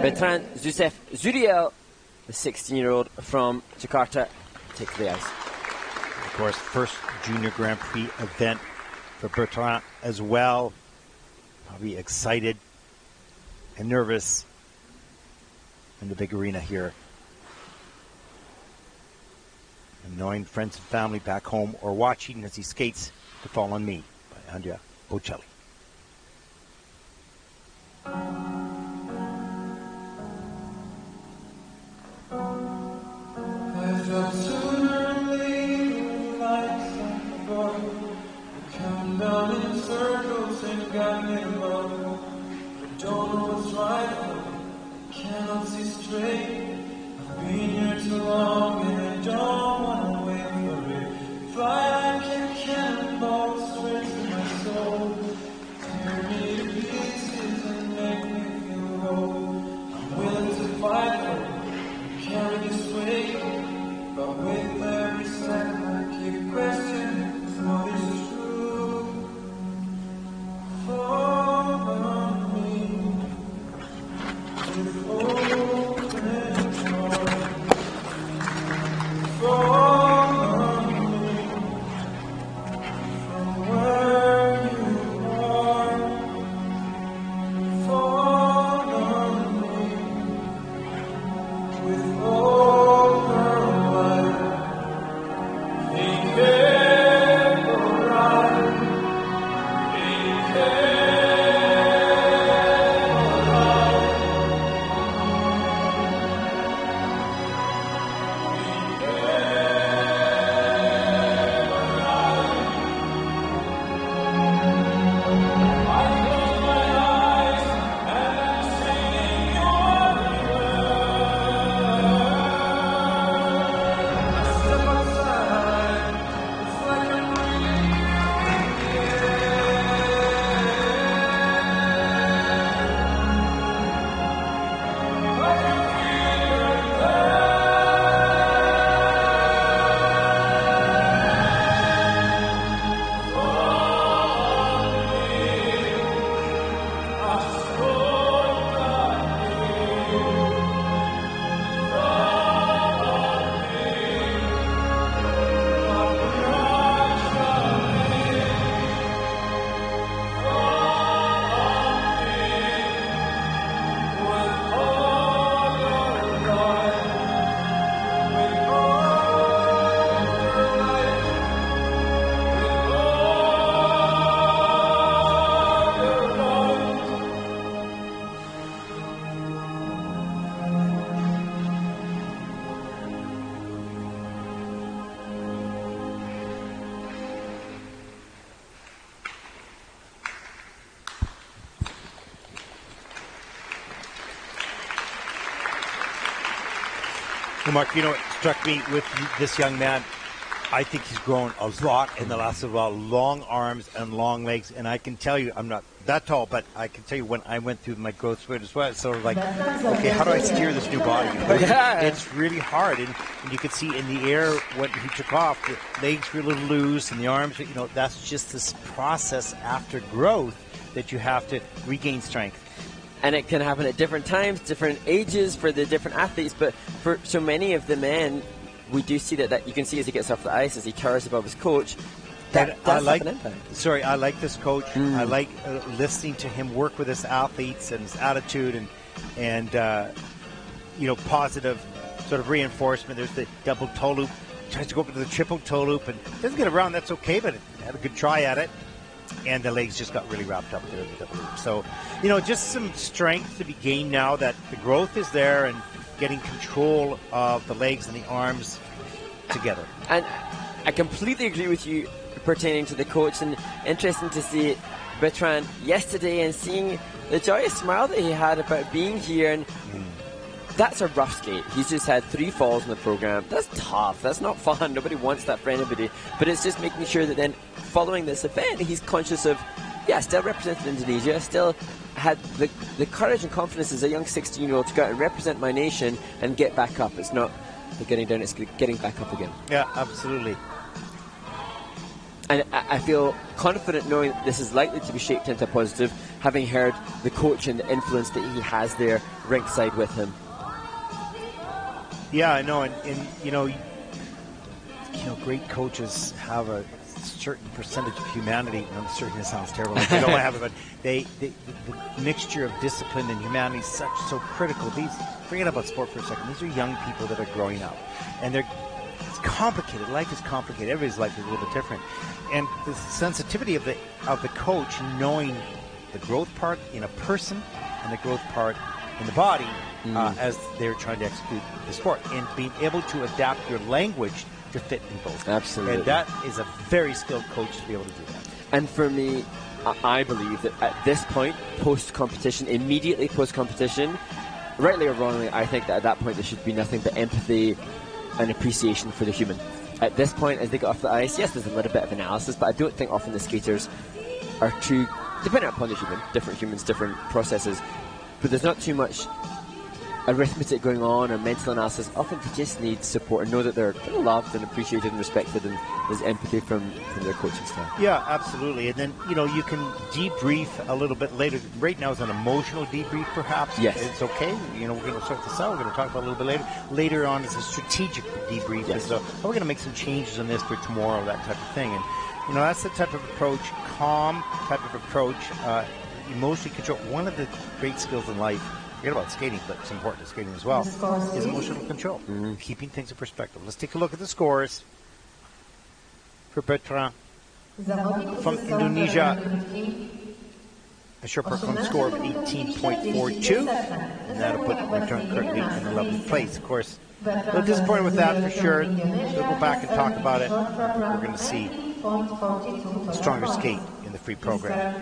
Betrand, Zeusef, ZURIEL, the 16-year-old from Jakarta, takes the ice. Of course, first Junior Grand Prix event for Betrand as well. Probably excited and nervous in the big arena here. And knowing friends and family back home or watching as he skates To Fall on Me by Andrea Bocelli. Cannot see straight. I've been here too long and I don't want to wait for it. Fly like a cannonball straight to my soul. Tear me to pieces and make me feel whole. I'm willing to fight for it, carry this weight. But with every second I keep questioning if what is true. Fall on me. Well, Mark, you know what struck me with this young man? I think he's grown a lot in the last little while. Long arms and long legs. And I can tell you, I'm not that tall, but I can tell you when I went through my growth spurt as well, it's sort of like, okay, how do I steer this new body? Yeah. It's really hard. And you could see in the air when he took off, the legs were a little loose and the arms, you know, that's just this process after growth that you have to regain strength. And it can happen at different times, different ages for the different athletes. But for so many of the men, we do see that you can see as he gets off the ice, as he towers above his coach, that does have an impact. Sorry, I like this coach. I like listening to him work with his athletes and his attitude and you know, positive sort of reinforcement. There's the double toe loop. Tries to go up to the triple toe loop and doesn't get around. That's okay, but had a good try at it. And the legs just got really wrapped up there in the double loop. So, you know, just some strength to be gained now that the growth is there and getting control of the legs and the arms together. And I completely agree with you pertaining to the coach, and interesting to see Betrand yesterday and seeing the joyous smile that he had about being here. And that's a rough skate. He's just had 3 falls in the program. That's tough. That's not fun. Nobody wants that for anybody. But it's just making sure that then following this event, he's conscious of, yeah, still represented Indonesia, still had the courage and confidence as a young 16-year-old to go out and represent my nation and get back up. It's not the getting down, it's getting back up again. Yeah, absolutely. And I feel confident knowing that this is likely to be shaped into a positive. having heard the coach and the influence that he has there ringside with him. Yeah, I know, and great coaches have a certain percentage of humanity. I'm certain it sounds terrible. Like they don't have it, but the mixture of discipline and humanity is so critical. Forget about sport for a second. These are young people that are growing up, and it's complicated. Life is complicated. Everybody's life is a little bit different, and the sensitivity of the coach, knowing the growth part in a person and the growth part in the body as they're trying to execute the sport, and being able to adapt your language to fit in both. Absolutely. And that is a very skilled coach to be able to do that. And for me, I believe that at this point, post-competition, immediately post-competition, rightly or wrongly, I think that at that point there should be nothing but empathy and appreciation for the human. At this point, as they get off the ice, yes, there's a little bit of analysis, but I don't think often the skaters are too, depending upon the human, different humans, different processes, but there's not too much arithmetic going on or mental analysis. Often they just need support and know that they're loved and appreciated and respected, and there's empathy from their coaching staff. Yeah, absolutely. And then, you can debrief a little bit later. Right now is an emotional debrief, perhaps. Yes. It's okay. We're going to sort this out. We're going to talk about it a little bit later. Later on is a strategic debrief. Yes. So we're going to make some changes on this for tomorrow, that type of thing. And, that's the type of approach, calm type of approach, emotionally control. One of the great skills in life, forget about skating, but it's important to skating as well, is emotional control, keeping things in perspective. Let's take a look at the scores for Betrand from Indonesia. A short performance score of 18.42, and that'll put Betrand currently in 11th place. Of course, a little disappointed with that for sure. We'll go back and talk about it. We're going to see a stronger skate in the free program.